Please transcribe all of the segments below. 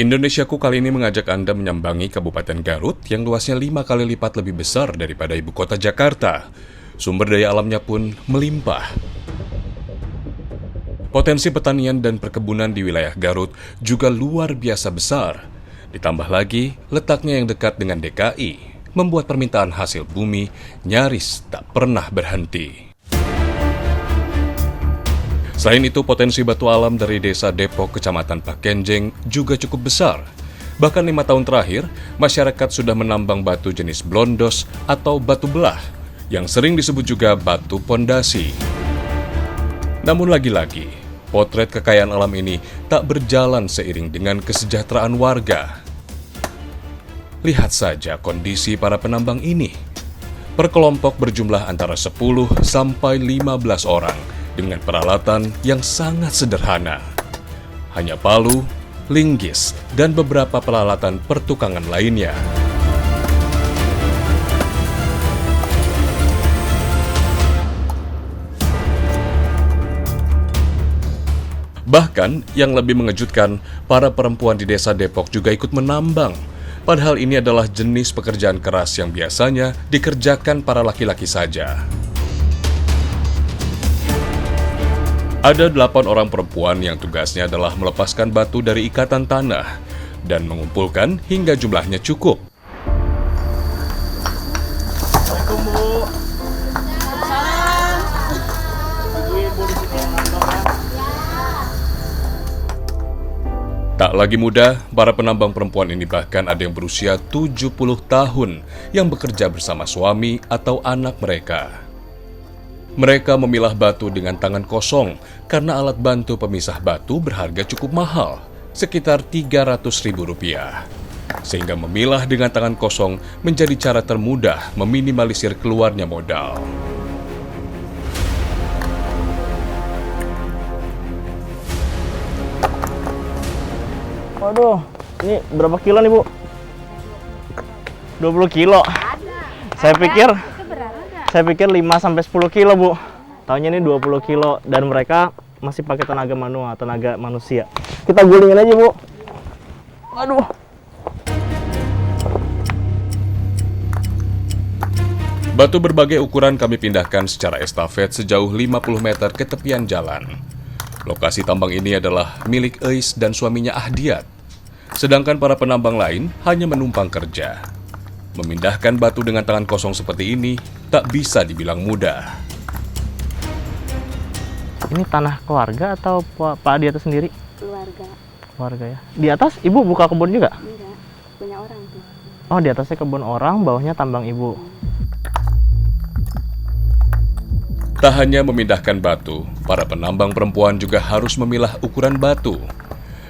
Indonesiaku kali ini mengajak Anda menyambangi Kabupaten Garut yang luasnya 5 kali lipat lebih besar daripada ibu kota Jakarta. Sumber daya alamnya pun melimpah. Potensi pertanian dan perkebunan di wilayah Garut juga luar biasa besar. Ditambah lagi, letaknya yang dekat dengan DKI, membuat permintaan hasil bumi nyaris tak pernah berhenti. Selain itu, potensi batu alam dari desa Depok, Kecamatan Pakenjeng juga cukup besar. Bahkan 5 tahun terakhir, masyarakat sudah menambang batu jenis blondos atau batu belah, yang sering disebut juga batu pondasi. Namun lagi-lagi, potret kekayaan alam ini tak berjalan seiring dengan kesejahteraan warga. Lihat saja kondisi para penambang ini. Per kelompok berjumlah antara 10 sampai 15 orang, dengan peralatan yang sangat sederhana. Hanya palu, linggis, dan beberapa peralatan pertukangan lainnya. Bahkan, yang lebih mengejutkan, para perempuan di desa Depok juga ikut menambang. Padahal ini adalah jenis pekerjaan keras yang biasanya dikerjakan para laki-laki saja. Ada 8 orang perempuan yang tugasnya adalah melepaskan batu dari ikatan tanah dan mengumpulkan hingga jumlahnya cukup. Assalamualaikum, Bu. Ibu di sini yang nambang ya. Tak lagi mudah, para penambang perempuan ini bahkan ada yang berusia 70 tahun yang bekerja bersama suami atau anak mereka. Mereka memilah batu dengan tangan kosong karena alat bantu pemisah batu berharga cukup mahal, sekitar Rp300.000. Sehingga memilah dengan tangan kosong menjadi cara termudah meminimalisir keluarnya modal. Waduh, ini berapa kilo nih, Bu? 20 kilo. Saya pikir 5 sampai 10 kilo, Bu. Taunya ini 20 kilo dan mereka masih pakai tenaga manual, tenaga manusia. Kita gulingin aja, Bu. Waduh. Batu berbagai ukuran kami pindahkan secara estafet sejauh 50 meter ke tepian jalan. Lokasi tambang ini adalah milik Eis dan suaminya Ahdiat. Sedangkan para penambang lain hanya menumpang kerja. Memindahkan batu dengan tangan kosong seperti ini tak bisa dibilang mudah. Ini tanah keluarga atau Pak Adi itu sendiri? Keluarga. Keluarga ya. Di atas Ibu buka kebun juga? Enggak, punya orang tuh. Oh, di atasnya kebun orang, bawahnya tambang Ibu. Tak hanya memindahkan batu, para penambang perempuan juga harus memilah ukuran batu.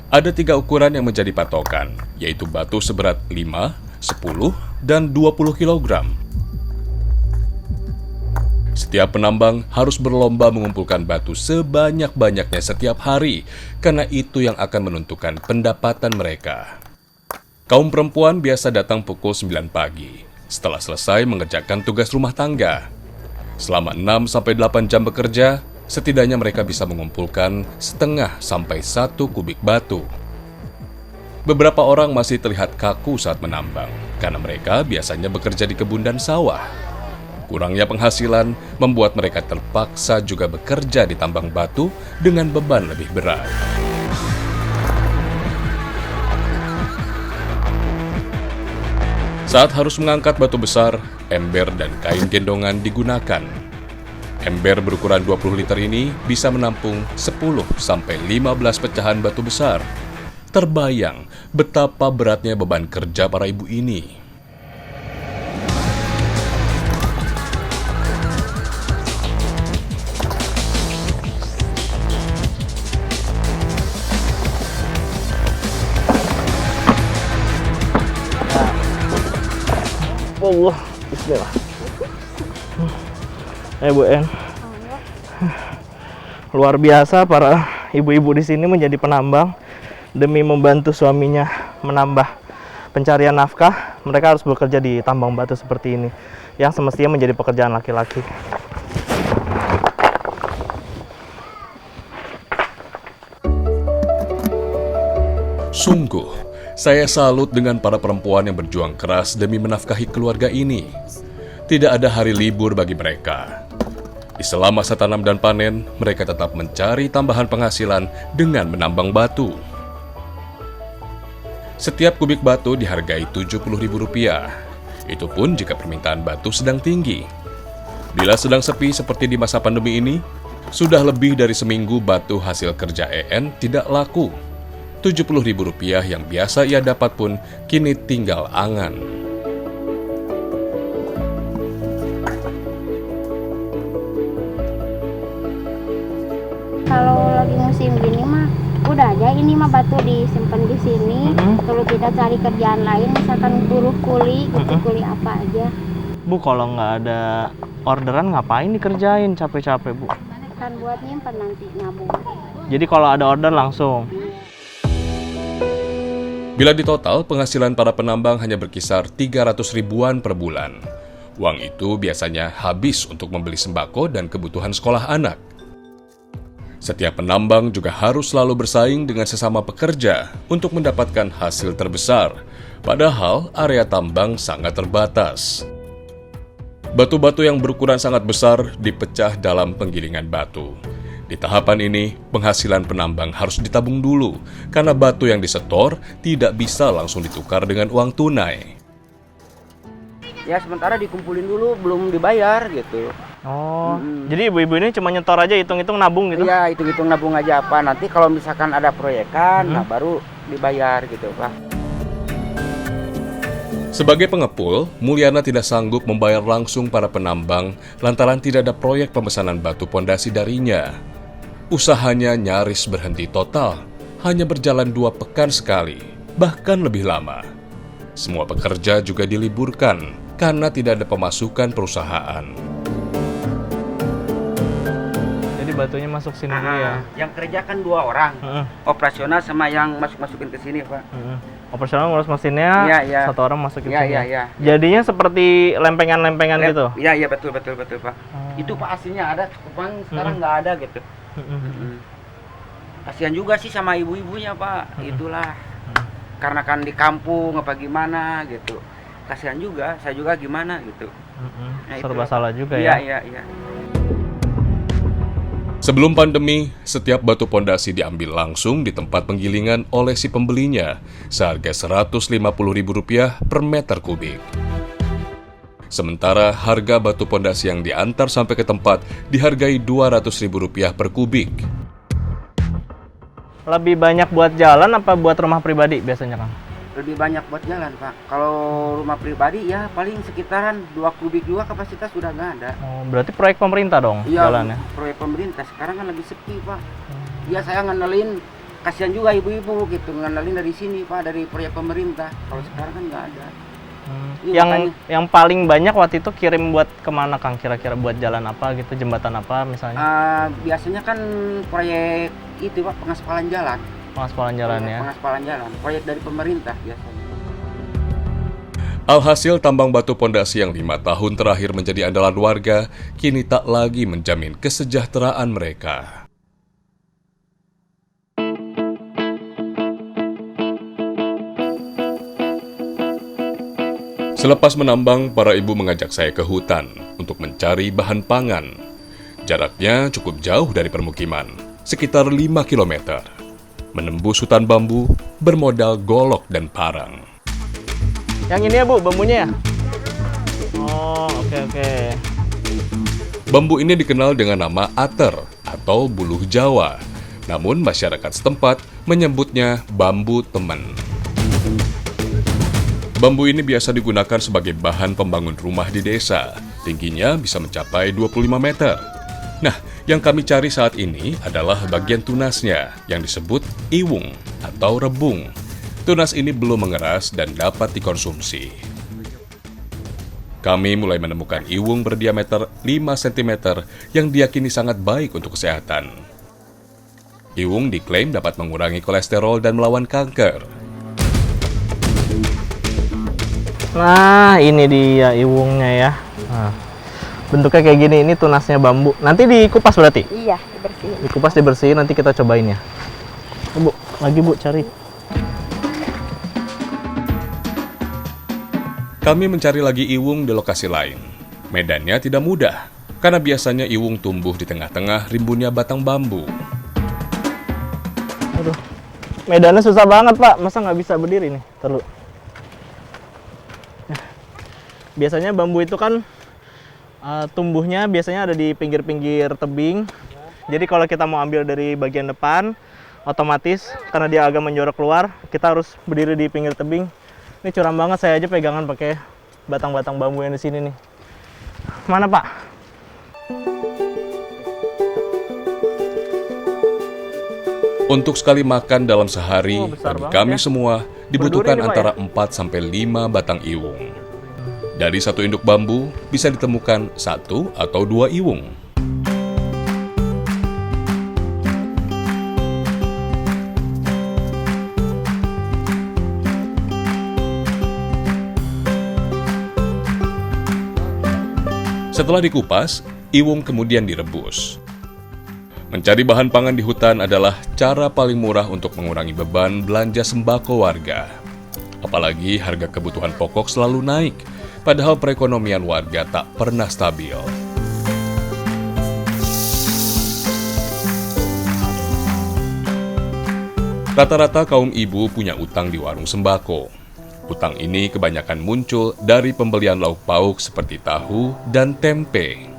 Ada 3 ukuran yang menjadi patokan, yaitu batu seberat 5, 10, dan 20 kg. Setiap penambang harus berlomba mengumpulkan batu sebanyak-banyaknya setiap hari, karena itu yang akan menentukan pendapatan mereka. Kaum perempuan biasa datang pukul 9 pagi, setelah selesai mengerjakan tugas rumah tangga. Selama 6-8 jam bekerja, setidaknya mereka bisa mengumpulkan setengah sampai 1 kubik batu. Beberapa orang masih terlihat kaku saat menambang, karena mereka biasanya bekerja di kebun dan sawah. Kurangnya penghasilan membuat mereka terpaksa juga bekerja di tambang batu dengan beban lebih berat. Saat harus mengangkat batu besar, ember dan kain gendongan digunakan. Ember berukuran 20 liter ini bisa menampung 10-15 pecahan batu besar. Terbayang betapa beratnya beban kerja para ibu ini. Allah, bismillah. Bu En. Luar biasa para ibu-ibu di sini menjadi penambang. Demi membantu suaminya menambah pencarian nafkah, mereka harus bekerja di tambang batu seperti ini, yang semestinya menjadi pekerjaan laki-laki. Sungguh, Saya salut dengan para perempuan yang berjuang keras demi menafkahi keluarga ini. Tidak ada hari libur bagi mereka. Di selama masa tanam dan panen, mereka tetap mencari tambahan penghasilan dengan menambang batu. Setiap kubik batu dihargai Rp70.000. Itu pun jika permintaan batu sedang tinggi. Bila sedang sepi seperti di masa pandemi ini, sudah lebih dari seminggu batu hasil kerja EN tidak laku. Rp70.000 yang biasa ia dapat pun kini tinggal angan. Kalau lagi musim gini mah udah aja ini mah batu disimpan di sini. Kalau kita cari kerjaan lain, misalkan buruh kuli, kuli apa aja. Bu, kalau nggak ada orderan ngapain dikerjain capek-capek, Bu? Kan buat nyimpan nanti nabung. Jadi kalau ada order langsung. Bila ditotal, penghasilan para penambang hanya berkisar 300 ribuan per bulan. Uang itu biasanya habis untuk membeli sembako dan kebutuhan sekolah anak. Setiap penambang juga harus selalu bersaing dengan sesama pekerja untuk mendapatkan hasil terbesar, padahal area tambang sangat terbatas. Batu-batu yang berukuran sangat besar dipecah dalam penggilingan batu. Di tahapan ini, penghasilan penambang harus ditabung dulu, karena batu yang disetor tidak bisa langsung ditukar dengan uang tunai. Ya sementara dikumpulin dulu, belum dibayar gitu. Oh, jadi ibu-ibu ini cuma nyetor aja, hitung-hitung nabung gitu? Iya, hitung-hitung nabung aja apa. Nanti kalau misalkan ada proyekan, nah baru dibayar gitu Pak. Sebagai pengepul, Mulyana tidak sanggup membayar langsung para penambang lantaran tidak ada proyek pemesanan batu pondasi darinya. Usahanya nyaris berhenti total, hanya berjalan 2 pekan sekali, bahkan lebih lama. Semua pekerja juga diliburkan karena tidak ada pemasukan perusahaan. Jadi batunya masuk sini dulu ya? Yang kerja kan 2 orang, operasional sama yang masuk-masukin ke sini Pak. Operasional ngurus mesinnya, Iya. 1 orang masukin Iya, sini. iya. Jadinya seperti lempengan-lempengan gitu? Iya, betul Pak. Itu Pak aslinya ada, cuma sekarang nggak ada gitu. Kasihan juga sih sama ibu-ibunya Pak, itulah. Karena kan di kampung apa gimana gitu. Kasihan juga, saya juga gimana gitu. Nah, Serba itulah. salah juga ya? Iya. Sebelum pandemi, setiap batu pondasi diambil langsung di tempat penggilingan oleh si pembelinya seharga Rp150.000 per meter kubik. Sementara harga batu pondasi yang diantar sampai ke tempat dihargai Rp200.000 per kubik. Lebih banyak buat jalan apa buat rumah pribadi biasanya, Kang? Lebih banyak buat jalan Pak. Kalau rumah pribadi ya paling sekitaran 2 kubik juga kapasitas sudah nggak ada. Oh, berarti proyek pemerintah dong jalannya? Proyek pemerintah. Sekarang kan lagi sepi Pak. Iya saya ngandelin, kasihan juga ibu-ibu gitu, ngandelin dari sini Pak, dari proyek pemerintah. Kalau sekarang kan nggak ada. Iya, Yang paling banyak waktu itu kirim buat kemana Kang? Kira-kira buat jalan apa gitu, jembatan apa misalnya? Biasanya kan proyek itu Pak, pengaspalan jalan. Pengaspalan jalan ya? Pengaspalan jalan, proyek dari pemerintah biasanya. Alhasil tambang batu pondasi yang 5 tahun terakhir menjadi andalan warga, kini tak lagi menjamin kesejahteraan mereka. Selepas menambang, para ibu mengajak saya ke hutan untuk mencari bahan pangan. Jaraknya cukup jauh dari permukiman, sekitar 5 kilometer. Menembus hutan bambu, bermodal golok dan parang. Yang ini ya Bu, bambunya ya? Oh, oke. Bambu ini dikenal dengan nama ater atau buluh Jawa. Namun masyarakat setempat menyebutnya bambu temen. Bambu ini biasa digunakan sebagai bahan pembangun rumah di desa. Tingginya bisa mencapai 25 meter. Nah, yang kami cari saat ini adalah bagian tunasnya yang disebut iwung atau rebung. Tunas ini belum mengeras dan dapat dikonsumsi. Kami mulai menemukan iwung berdiameter 5 cm yang diyakini sangat baik untuk kesehatan. Iwung diklaim dapat mengurangi kolesterol dan melawan kanker. Nah, ini dia iwungnya ya. Nah, bentuknya kayak gini, ini tunasnya bambu. Nanti dikupas berarti? Iya, dibersihin. Dibersihin, nanti kita cobain ya. Bu, lagi Bu, cari. Kami mencari lagi Iwung di lokasi lain. Medannya tidak mudah, karena biasanya Iwung tumbuh di tengah-tengah rimbunnya batang bambu. Aduh, medannya susah banget Pak, masa nggak bisa berdiri nih? Terus. Biasanya bambu itu kan tumbuhnya biasanya ada di pinggir-pinggir tebing. Jadi kalau kita mau ambil dari bagian depan, otomatis karena dia agak menjorok keluar, kita harus berdiri di pinggir tebing. Ini curam banget, saya aja pegangan pakai batang-batang bambu yang di sini nih. Mana Pak? Untuk sekali makan dalam sehari, besar bagi banget kami ya. semua dibutuhkan Berduri nih, Pak, antara 4 sampai 5 batang iwung. Dari satu induk bambu bisa ditemukan 1 atau 2 iwung. Setelah dikupas, iwung kemudian direbus. Mencari bahan pangan di hutan adalah cara paling murah untuk mengurangi beban belanja sembako warga. Apalagi harga kebutuhan pokok selalu naik, padahal perekonomian warga tak pernah stabil. Rata-rata kaum ibu punya utang di warung sembako. Utang ini kebanyakan muncul dari pembelian lauk pauk seperti tahu dan tempe.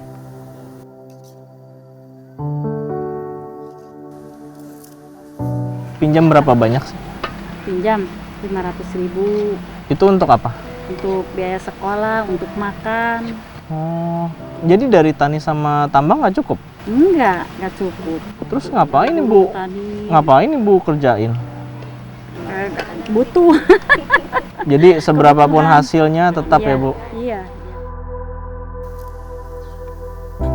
Pinjam berapa banyak sih? Pinjam 500.000 Itu untuk apa? untuk biaya sekolah, untuk makan. Oh, jadi dari tani sama tambang nggak cukup? Enggak cukup. Terus ngapain Ibu? Tadi Ngapain Ibu kerjain? butuh. Jadi seberapapun hasilnya tetap Iya, ya Bu? Iya.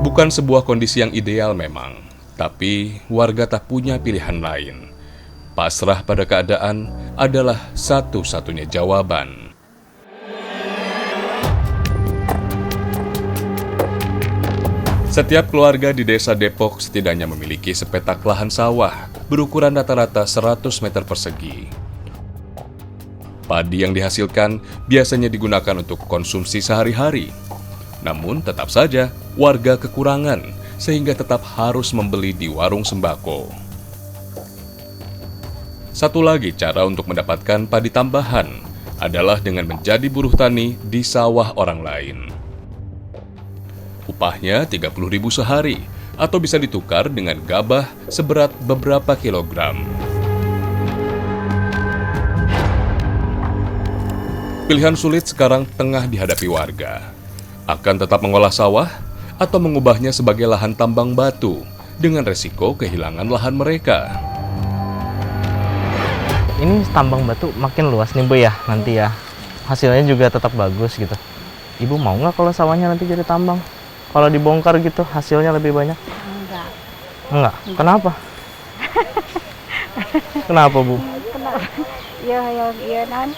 Bukan sebuah kondisi yang ideal memang, tapi warga tak punya pilihan lain. Pasrah pada keadaan adalah satu-satunya jawaban. Setiap keluarga di desa Depok setidaknya memiliki sepetak lahan sawah berukuran rata-rata 100 meter persegi. Padi yang dihasilkan biasanya digunakan untuk konsumsi sehari-hari. Namun tetap saja warga kekurangan sehingga tetap harus membeli di warung sembako. Satu lagi cara untuk mendapatkan padi tambahan adalah dengan menjadi buruh tani di sawah orang lain. Upahnya 30.000 sehari atau bisa ditukar dengan gabah seberat beberapa kilogram. Pilihan sulit sekarang tengah dihadapi warga. Akan tetap mengolah sawah atau mengubahnya sebagai lahan tambang batu dengan resiko kehilangan lahan mereka. Ini tambang batu makin luas nih Bu ya nanti ya. Hasilnya juga tetap bagus gitu. Ibu mau nggak kalau sawahnya nanti jadi tambang? Kalau dibongkar gitu hasilnya lebih banyak? Enggak. Enggak. Kenapa? Kenapa Bu? Kenapa? Ya non.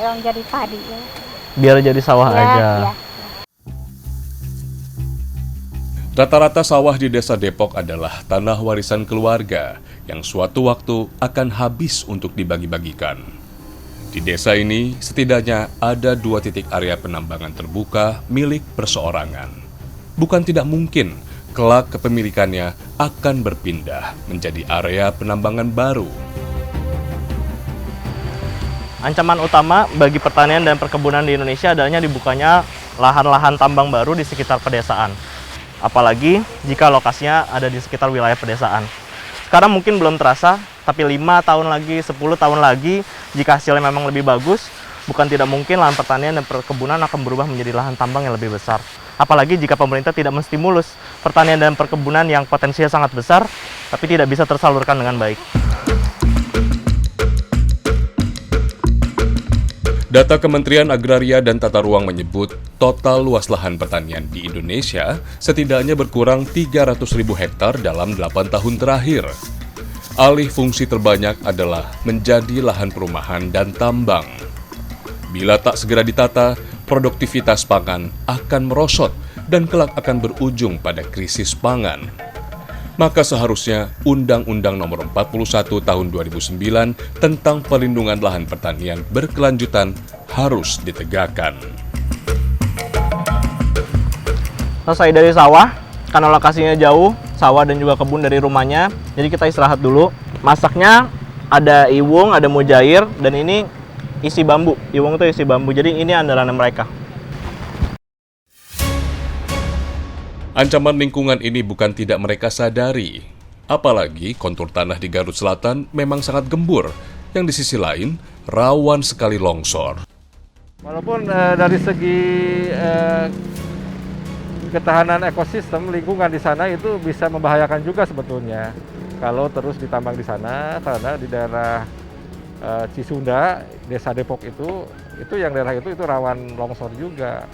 Yang jadi padi ya. Biar jadi sawah aja. Ya. Rata-rata sawah di desa Depok adalah tanah warisan keluarga yang suatu waktu akan habis untuk dibagi-bagikan. Di desa ini setidaknya ada 2 titik area penambangan terbuka milik perseorangan. Bukan tidak mungkin kelak kepemilikannya akan berpindah menjadi area penambangan baru. Ancaman utama bagi pertanian dan perkebunan di Indonesia adanya dibukanya lahan-lahan tambang baru di sekitar pedesaan. Apalagi jika lokasinya ada di sekitar wilayah pedesaan. Sekarang mungkin belum terasa, tapi 5 tahun lagi, 10 tahun lagi, jika hasilnya memang lebih bagus, bukan tidak mungkin lahan pertanian dan perkebunan akan berubah menjadi lahan tambang yang lebih besar. Apalagi jika pemerintah tidak menstimulus pertanian dan perkebunan yang potensinya sangat besar, tapi tidak bisa tersalurkan dengan baik. Data Kementerian Agraria dan Tata Ruang menyebut total luas lahan pertanian di Indonesia setidaknya berkurang 300.000 hektar dalam 8 tahun terakhir. Alih fungsi terbanyak adalah menjadi lahan perumahan dan tambang. Bila tak segera ditata, produktivitas pangan akan merosot dan kelak akan berujung pada krisis pangan. maka seharusnya Undang-Undang Nomor 41 Tahun 2009 tentang pelindungan lahan pertanian berkelanjutan harus ditegakkan. Selesai dari sawah, karena lokasinya jauh, sawah dan juga kebun dari rumahnya, jadi kita istirahat dulu. Masaknya ada Iwung, ada Mujair, dan ini isi bambu. Iwung itu isi bambu, jadi ini andalan mereka. Ancaman lingkungan ini bukan tidak mereka sadari. Apalagi kontur tanah di Garut Selatan memang sangat gembur, yang di sisi lain rawan sekali longsor. Walaupun dari segi ketahanan ekosistem lingkungan di sana itu bisa membahayakan juga sebetulnya kalau terus ditambang di sana, karena di daerah Cisunda, Desa Depok itu yang daerah itu rawan longsor juga.